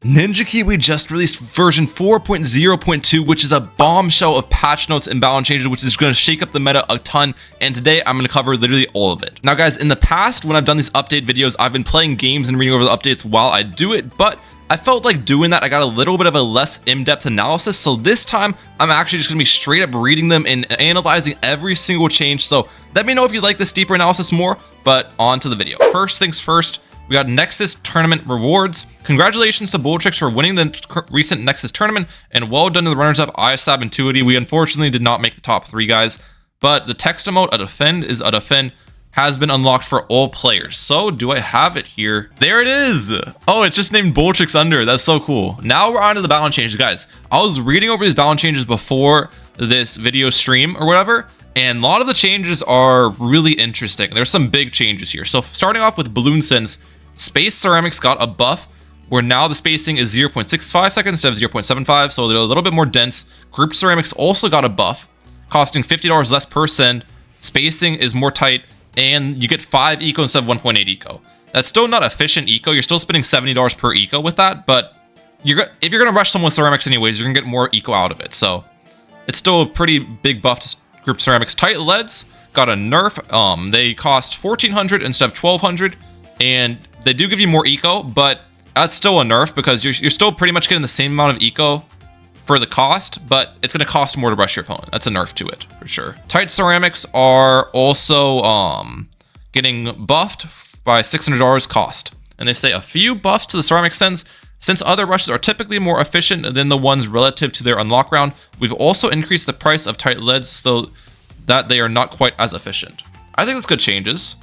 Ninja Kiwi just released version 4.0.2, which is a bombshell of patch notes and balance changes, which is going to shake up the meta a ton. And today I'm going to cover literally all of it. Now, guys, in the past, when I've done these update videos, I've been playing games and reading over the updates while I do it, but I felt like doing that, I got a little bit of a less in-depth analysis. So this time, I'm actually just going to be straight up reading them and analyzing every single change. So let me know if you like this deeper analysis more, but on to the video. First things first. We got Nexus Tournament rewards. Congratulations to Bulltrix for winning the recent Nexus Tournament, and well done to the runners-up ISAB and Tuity. We unfortunately did not make the top 3, guys, but the text emote, a defend, has been unlocked for all players. So do I have it here? There it is. Oh, it's just named Bulltrix under. That's so cool. Now we're on to the balance changes, guys. I was reading over these balance changes before this video stream or whatever, and a lot of the changes are really interesting. There's some big changes here. So starting off with Bloon, since Space Ceramics got a buff where now the spacing is 0.65 seconds instead of 0.75, so they're a little bit more dense. Group Ceramics also got a buff, costing $50 less per send. Spacing is more tight, and you get 5 eco instead of 1.8 eco. That's still not efficient eco. You're still spending $70 per eco with that, but if you're going to rush someone with Ceramics anyways, you're going to get more eco out of it. So it's still a pretty big buff to Group Ceramics. Tight Leads got a nerf. They cost 1,400 instead of 1,200. And they do give you more eco, but that's still a nerf because you're still pretty much getting the same amount of eco for the cost, but it's going to cost more to rush your opponent. That's a nerf to it for sure. Tight Ceramics are also getting buffed by $600 cost, and they say a few buffs to the ceramic sends. Since other rushes are typically more efficient than the ones relative to their unlock round, we've also increased the price of Tight Leads so that they are not quite as efficient. I think that's good changes.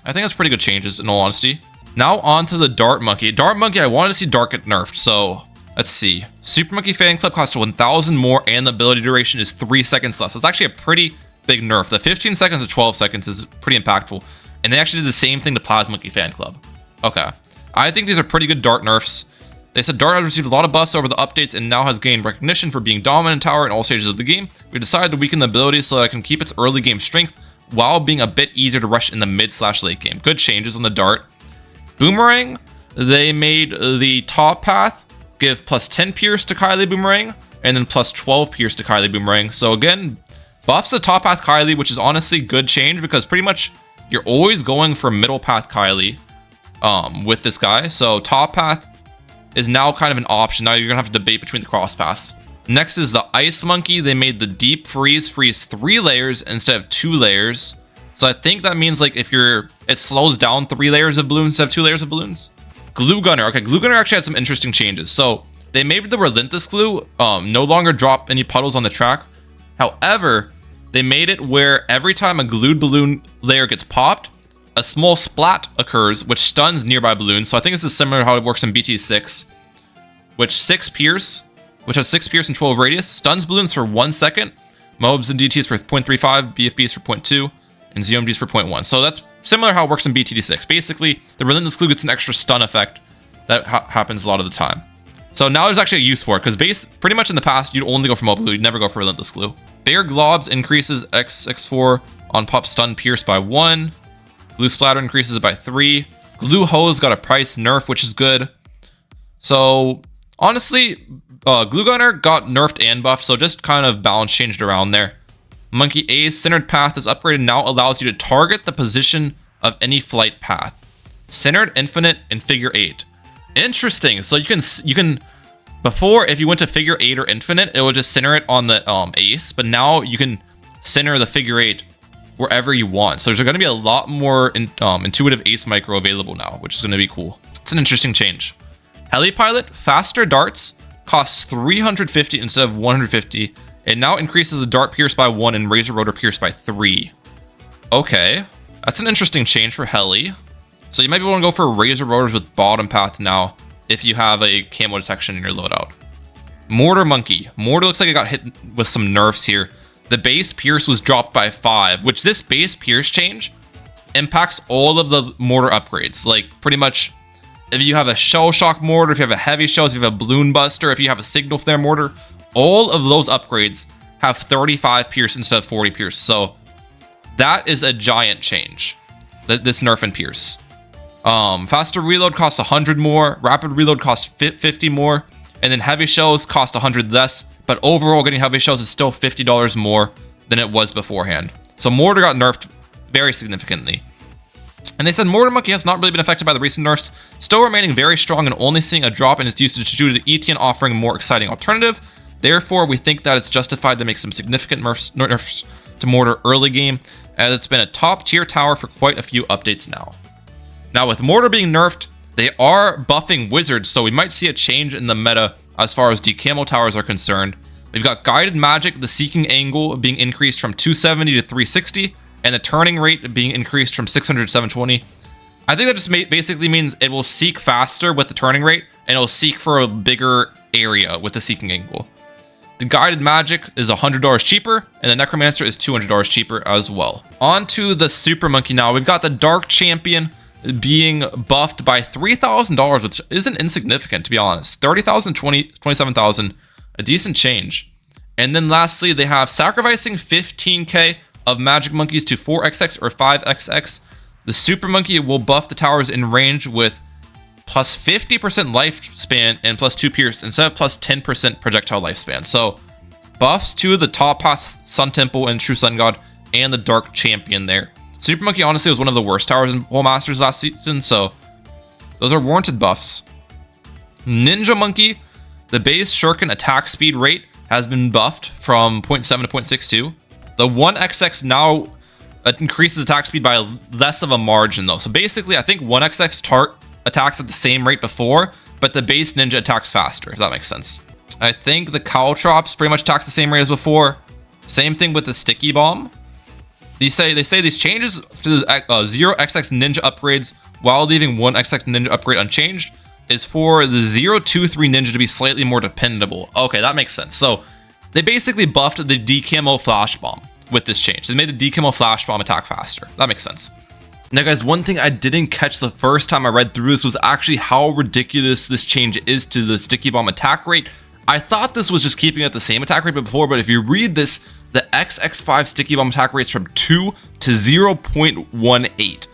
I think that's pretty good changes, in all honesty. Now on to the Dart Monkey. Dart Monkey, I wanted to see Dart get nerfed, so let's see. Super Monkey Fan Club costs 1,000 more, and the ability duration is 3 seconds less. That's actually a pretty big nerf. The 15 seconds to 12 seconds is pretty impactful, and they actually did the same thing to Plasma Monkey Fan Club. Okay. I think these are pretty good Dart nerfs. They said Dart has received a lot of buffs over the updates and now has gained recognition for being dominant tower in all stages of the game. We decided to weaken the ability so that it can keep its early game strength while being a bit easier to rush in the mid/late game. Good changes on the Dart. Boomerang, they made the top path give plus 10 pierce to Kylie Boomerang and then plus 12 pierce to Kylie Boomerang. So again, buffs the top path Kylie, which is honestly good change because pretty much you're always going for middle path Kylie with this guy. So top path is now kind of an option. Now you're gonna have to debate between the cross paths. Next is the Ice Monkey. They made the Deep Freeze 3 layers instead of 2 layers. So I think that means like if it slows down 3 layers of balloons instead of 2 layers of balloons. Glue Gunner. Okay, Glue Gunner actually had some interesting changes. So they made the Relentless Glue no longer drop any puddles on the track. However, they made it where every time a glued balloon layer gets popped, a small splat occurs, which stuns nearby balloons. So I think this is similar to how it works in BT6, which has 6 pierce and 12 radius, stuns balloons for 1 second, mobs and DTs for 0.35, BFBs for 0.2, and ZOMGs for 0.1. So that's similar how it works in BTD6. Basically, the Relentless Glue gets an extra stun effect that happens a lot of the time. So now there's actually a use for it, because pretty much in the past, you'd only go for Mobile Glue, you'd never go for Relentless Glue. Bear Globs increases X4 on pop stun pierce by 1. Glue Splatter increases it by 3. Glue Hose got a price nerf, which is good. So honestly, Glue Gunner got nerfed and buffed, so just kind of balance changed around there. Monkey A's Centered Path is upgraded, now allows you to target the position of any flight path. Centered, Infinite, and Figure 8. Interesting. So you can before, if you went to Figure 8 or Infinite, it would just center it on the Ace, but now you can center the Figure 8 wherever you want. So there's going to be a lot more intuitive Ace Micro available now, which is going to be cool. It's an interesting change. Heli Pilot, faster darts, costs 350 instead of 150. It now increases the dart pierce by 1 and razor rotor pierce by 3. Okay, that's an interesting change for Heli. So you might want to go for razor rotors with bottom path now if you have a camo detection in your loadout. Mortar Monkey. Mortar looks like it got hit with some nerfs here. The base pierce was dropped by 5, which this base pierce change impacts all of the mortar upgrades. Like pretty much if you have a shell shock mortar, if you have a heavy shells, if you have a balloon buster, if you have a signal flare mortar, all of those upgrades have 35 pierce instead of 40 pierce. So that is a giant change, this nerf and pierce. Faster reload costs 100 more, rapid reload costs 50 more, and then heavy shells cost 100 less, but overall getting heavy shells is still $50 more than it was beforehand. So Mortar got nerfed very significantly. And they said Mortar Monkey has not really been affected by the recent nerfs, still remaining very strong and only seeing a drop in its usage due to the ETN offering a more exciting alternative. Therefore, we think that it's justified to make some significant nerfs to Mortar early game, as it's been a top tier tower for quite a few updates now. Now with Mortar being nerfed, they are buffing wizards, so we might see a change in the meta as far as decamo towers are concerned. We've got guided magic, the seeking angle being increased from 270 to 360, and the turning rate being increased from 600 to 720. I think that just basically means it will seek faster with the turning rate, and it will seek for a bigger area with the seeking angle. The guided magic is $100 cheaper, and the necromancer is $200 cheaper as well. On to the super monkey now. We've got the dark champion being buffed by $3,000, which isn't insignificant to be honest. 30,000, 27,000, a decent change. And then lastly, they have sacrificing 15k of magic monkeys to 4xx or 5xx. The super monkey will buff the towers in range with plus 50% lifespan and plus 2 pierce instead of plus 10% projectile lifespan. So buffs to the top path Sun Temple and True Sun God and the dark champion there. Super Monkey honestly was one of the worst towers in Whole Masters last season, so those are warranted buffs. Ninja Monkey, the base shuriken attack speed rate has been buffed from 0.7 to 0.62. The 1xx now increases attack speed by less of a margin though. So basically, I think 1xx attacks at the same rate before, but the base ninja attacks faster, if that makes sense. I think the Caltrops pretty much attacks the same rate as before. Same thing with the Sticky Bomb. They say these changes to the 0xx ninja upgrades while leaving 1xx ninja upgrade unchanged is for the 023 ninja to be slightly more dependable. Okay, that makes sense. So they basically buffed the decamo flash bomb with this change. They made the decamo flash bomb attack faster. That makes sense. Now guys, one thing I didn't catch the first time I read through this was actually how ridiculous this change is to the sticky bomb attack rate. I thought this was just keeping it the same attack rate before, but if you read this, the XX5 sticky bomb attack rates from 2 to 0.18,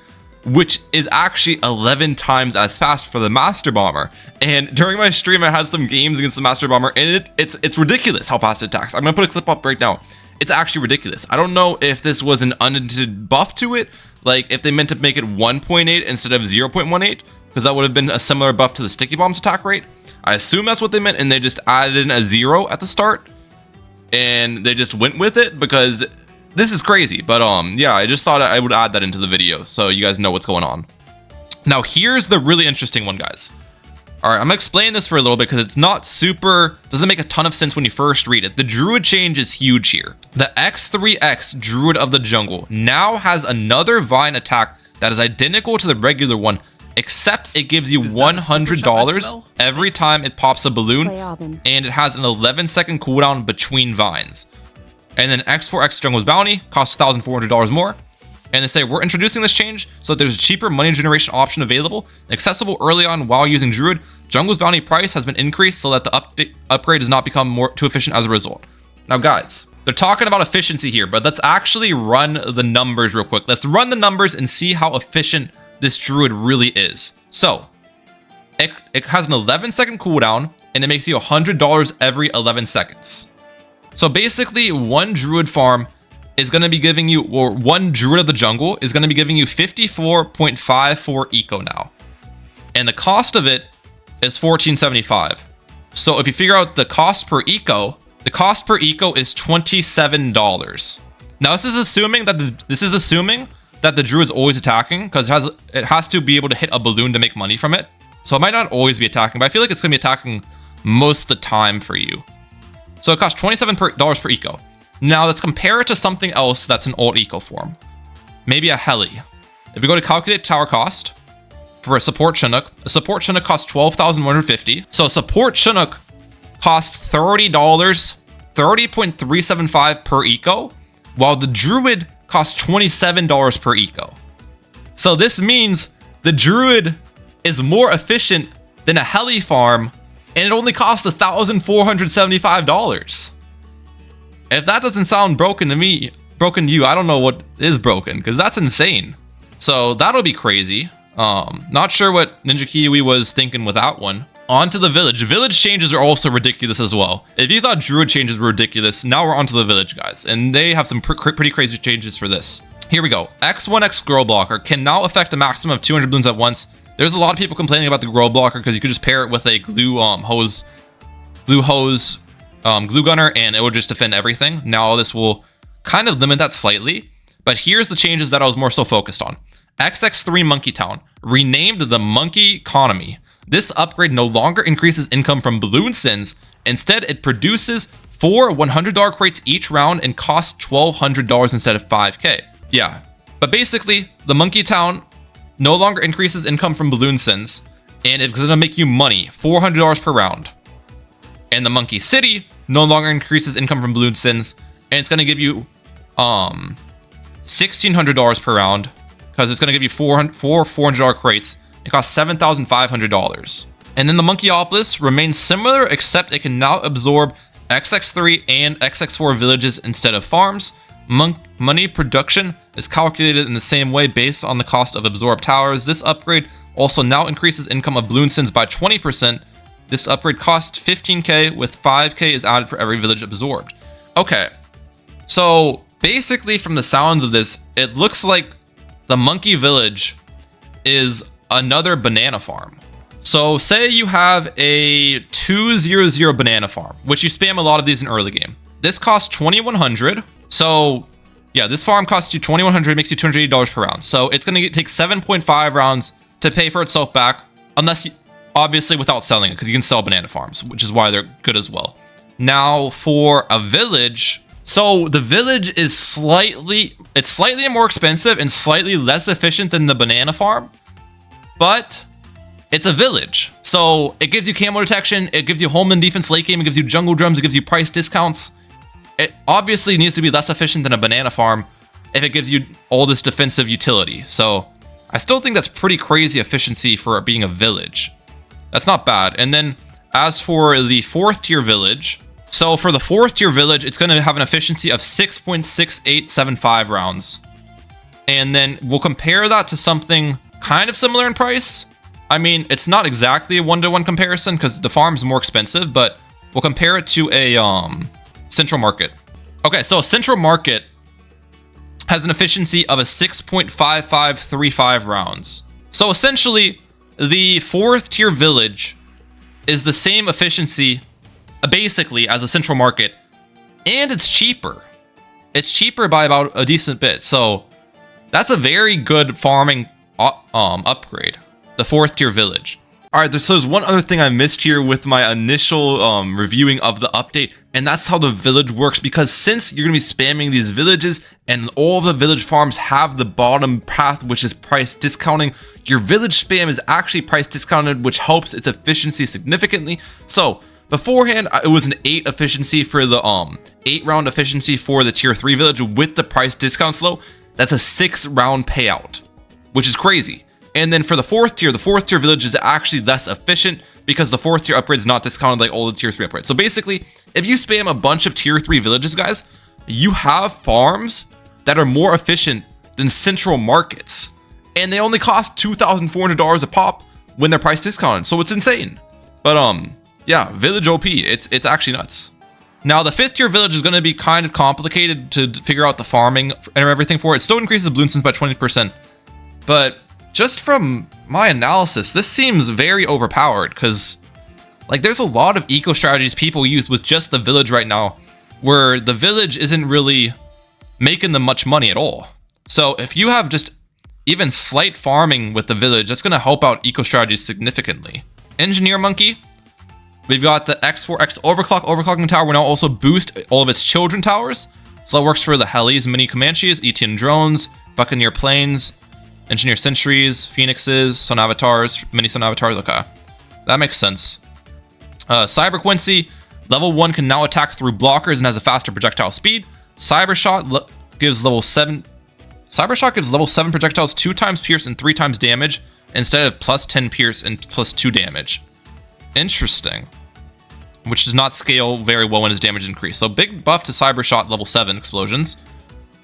which is actually 11 times as fast for the Master Bomber. And during my stream, I had some games against the Master Bomber, and it's ridiculous how fast it attacks. I'm gonna put a clip up right now. It's actually ridiculous. I don't know if this was an unintended buff to it, like if they meant to make it 1.8 instead of 0.18, because that would have been a similar buff to the sticky bomb's attack rate. I assume that's what they meant, and they just added in a 0 at the start, and they just went with it because this is crazy. But yeah, I just thought I would add that into the video so you guys know what's going on. Now here's the really interesting one, guys. All right, I'm gonna explain this for a little bit because it's not doesn't make a ton of sense when you first read it. The Druid change is huge here. The X3X Druid of the Jungle now has another Vine attack that is identical to the regular one, except it gives you $100 every time it pops a balloon, and it has an 11-second cooldown between vines. And then X4X Jungle's Bounty costs $1,400 more. And they say, we're introducing this change so that there's a cheaper money generation option available, accessible early on while using Druid. Jungle's Bounty price has been increased so that the upgrade does not become too efficient as a result. Now guys, they're talking about efficiency here, but let's actually run the numbers real quick. Let's run the numbers and see how efficient this Druid really is. So it has an 11-second cooldown, and it makes you $100 every 11 seconds. So basically, one Druid farm is going to be giving you, or one Druid of the Jungle is going to be giving you 54.54 eco now. And the cost of it is $14.75. So if you figure out the cost per eco, the cost per eco is $27. Now this is assuming that the Druid's always attacking, because it has to be able to hit a balloon to make money from it. So it might not always be attacking, but I feel like it's going to be attacking most of the time for you. So it costs $27 per eco. Now let's compare it to something else that's an alt eco form. Maybe a Heli. If we go to calculate tower cost for a support Chinook costs $12,150. So support Chinook costs $30, 30.375 per eco, while the Druid costs $27 per eco. So this means the Druid is more efficient than a Heli farm, and it only costs $1,475. If that doesn't sound broken to me, broken to you, I don't know what is broken, because that's insane. So that'll be crazy. Not sure what Ninja Kiwi was thinking with that one. On to the village. Village changes are also ridiculous as well. If you thought Druid changes were ridiculous, now we're on to the village, guys. And they have some pretty crazy changes for this. Here we go. X1X Grow Blocker can now affect a maximum of 200 balloons at once. There's a lot of people complaining about the Grow Blocker because you could just pair it with a glue gunner, and it will just defend everything. Now this will kind of limit that slightly. But here's the changes that I was more so focused on. XX3 Monkey Town, renamed the Monkey Economy. This upgrade no longer increases income from balloon sins. Instead, it produces 4 $100 crates each round and costs $1,200 instead of $5K. Yeah, but basically, the Monkey Town no longer increases income from balloon sins, and it's gonna make you money, $400 per round. And the Monkey City no longer increases income from balloon sins, and it's gonna give you $1,600 per round, because it's gonna give you four $400 crates. It costs $7,500. And then the Monkeyopolis remains similar, except it can now absorb XX3 and XX4 villages instead of farms. Money production is calculated in the same way based on the cost of absorbed towers. This upgrade also now increases income of balloon sins by 20%. This upgrade costs 15K, with 5K is added for every village absorbed. Okay, so basically from the sounds of this, it looks like the Monkey Village is another banana farm. So say you have a 200 banana farm, which you spam a lot of these in early game. This costs 2,100. So yeah, this farm costs you 2,100, makes you $280 per round. So it's gonna take 7.5 rounds to pay for itself back, unless you, obviously without selling it, because you can sell banana farms, which is why they're good as well. Now for a village, so the village is slightly more expensive and slightly less efficient than the banana farm, but it's a village. So it gives you camo detection, it gives you home and defense late game, it gives you jungle drums, it gives you price discounts. It obviously needs to be less efficient than a banana farm if it gives you all this defensive utility. So I still think that's pretty crazy efficiency for it being a village. That's not bad. And then as for the 4th tier village, so for the 4th tier village, it's going to have an efficiency of 6.6875 rounds. And then we'll compare that to something kind of similar in price. I mean, it's not exactly a 1-to-1 comparison because the farm's more expensive, but we'll compare it to a Central Market. Okay, so Central Market has an efficiency of a 6.5535 rounds. So essentially, the 4th tier village is the same efficiency, basically, as a Central Market, and it's cheaper. It's cheaper by about a decent bit. So that's a very good farming upgrade. The 4th tier village. All right, so there's one other thing I missed here with my initial reviewing of the update, and that's how the village works, because since you're going to be spamming these villages and all of the village farms have the bottom path, which is price discounting, your village spam is actually price discounted, which helps its efficiency significantly. So beforehand, it was an 8 efficiency for the 8 round efficiency for the tier 3 village with the price discounts low. That's a 6 round payout, which is crazy. And then for the 4th tier village is actually less efficient because the 4th tier upgrade is not discounted like all the tier 3 upgrades. So basically, if you spam a bunch of tier 3 villages, guys, you have farms that are more efficient than Central Markets. And they only cost $2,400 a pop when they're price discounted. So it's insane. But yeah, village OP, it's actually nuts. Now the 5th tier village is going to be kind of complicated to figure out the farming and everything for. It still increases balloon sins by 20%. But just from my analysis, this seems very overpowered because like there's a lot of eco strategies people use with just the village right now where the village isn't really making them much money at all. So if you have just even slight farming with the village, that's going to help out eco strategies significantly. Engineer Monkey, we've got the X4X overclocking tower will now also boost all of its children towers. So that works for the Helis, mini Comanches, ETN drones, Buccaneer planes, Engineer Sentries, Phoenixes, Sun Avatars, Mini Sun Avatars. Okay, that makes sense. Cyber Quincy, level 1 can now attack through blockers and has a faster projectile speed. Cybershot gives level 7. Cybershot gives level 7 projectiles 2 times pierce and 3 times damage instead of plus 10 pierce and plus 2 damage. Interesting. Which does not scale very well when his damage increase. So big buff to Cybershot level 7 explosions.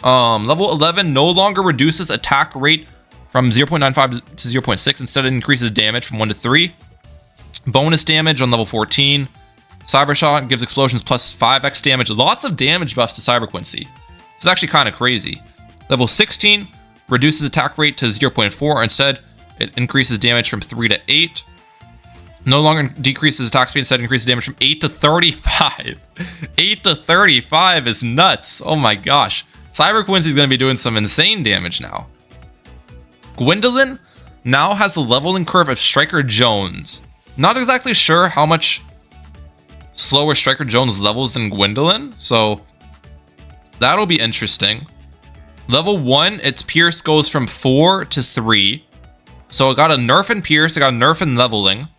Level 11 no longer reduces attack rate from 0.95 to 0.6. Instead, it increases damage from 1 to 3. Bonus damage on level 14. Cyber Shot gives explosions plus 5x damage. Lots of damage buffs to Cyber Quincy. This is actually kind of crazy. Level 16 reduces attack rate to 0.4. Instead, it increases damage from 3 to 8. No longer decreases attack speed. Instead, increases damage from 8 to 35. 8 to 35 is nuts. Oh my gosh. Cyber Quincy is going to be doing some insane damage now. Gwendolyn now has the leveling curve of Striker Jones. Not exactly sure how much slower Striker Jones levels than Gwendolyn, so that'll be interesting. Level 1, its Pierce goes from 4 to 3. So it got a nerf in Pierce, it got a nerf in leveling.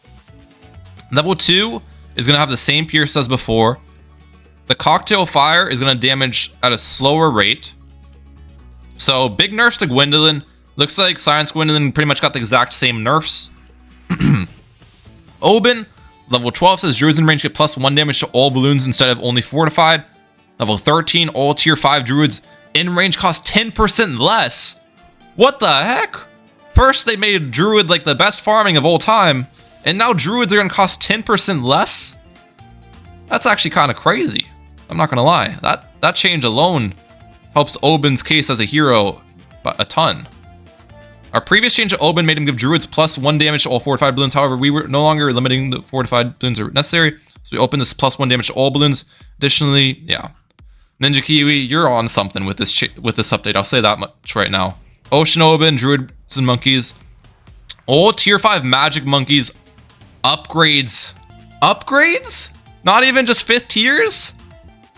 Level 2 is going to have the same Pierce as before. The Cocktail Fire is going to damage at a slower rate. So big nerfs to Gwendolyn. Looks like Science Gwendolyn pretty much got the exact same nerfs. Oben, level 12 says Druids in range get plus 1 damage to all balloons instead of only fortified. Level 13, all tier 5 Druids in range cost 10% less. What the heck? First, they made Druid like the best farming of all time, and now Druids are going to cost 10% less? That's actually kind of crazy. I'm not going to lie. That change alone helps Oben's case as a hero a ton. Our previous change to Oben made him give Druids plus 1 damage to all fortified balloons. However, we were no longer limiting the fortified balloons are necessary, so we opened this plus 1 damage to all balloons. Additionally, yeah. Ninja Kiwi, you're on something with this update. I'll say that much right now. Ocean Oben, Druids and Monkeys. All tier 5 magic monkeys upgrades. Upgrades? Not even just 5th tiers?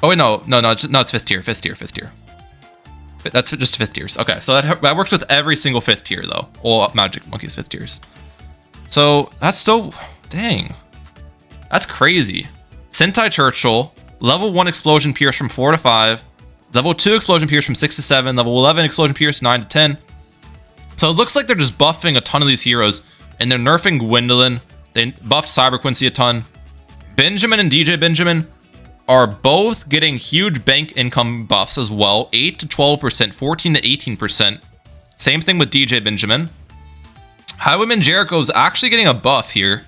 Oh wait, no, it's 5th tier, 5th tier, 5th tier. That's just 5th tiers. Okay, so that works with every single 5th tier though. All magic monkeys 5th tiers. So that's still, dang. That's crazy. Sentai Churchill, level 1 explosion pierce from 4 to 5. Level 2 explosion pierce from 6 to 7. Level 11 explosion pierce 9 to 10. So it looks like they're just buffing a ton of these heroes, and they're nerfing Gwendolyn. They buffed Cyber Quincy a ton. Benjamin and DJ Benjamin are both getting huge bank income buffs as well. 8 to 12%, 14 to 18%. Same thing with DJ Benjamin. Highwayman Jericho is actually getting a buff here.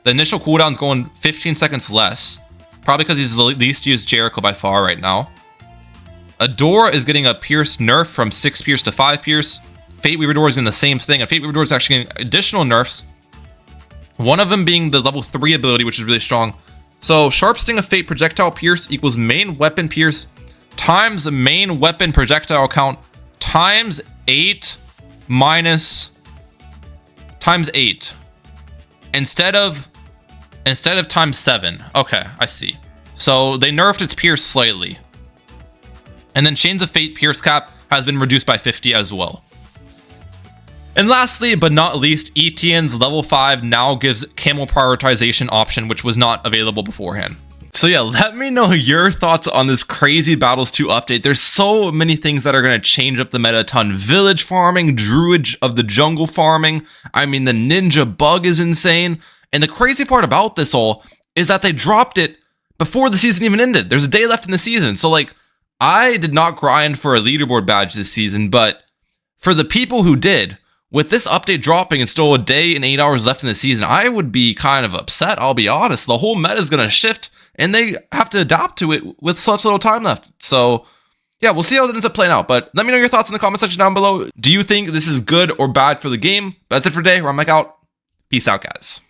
The initial cooldown's going 15 seconds less. Probably because he's the least used Jericho by far right now. Adora is getting a Pierce nerf from 6 Pierce to 5 Pierce. Fate Weaver Door is getting the same thing. And Fate Weaver Door is actually getting additional nerfs. One of them being the level 3 ability, which is really strong. So Sharp Sting of Fate projectile pierce equals main weapon pierce times main weapon projectile count times 8 minus times 8 instead of times 7. Okay, I see. So they nerfed its pierce slightly. And then Chains of Fate pierce cap has been reduced by 50 as well. And lastly, but not least, Etienne's level 5 now gives camel prioritization option, which was not available beforehand. So yeah, let me know your thoughts on this crazy Battles 2 update. There's so many things that are going to change up the meta a ton. Village farming, Druid of the jungle farming. I mean, the ninja bug is insane. And the crazy part about this all is that they dropped it before the season even ended. There's a day left in the season. So like, I did not grind for a leaderboard badge this season, but for the people who did, with this update dropping and still a day and 8 hours left in the season, I would be kind of upset, I'll be honest. The whole meta is going to shift, and they have to adapt to it with such little time left. So, yeah, we'll see how it ends up playing out. But let me know your thoughts in the comment section down below. Do you think this is good or bad for the game? That's it for today. I'm Mike out. Peace out, guys.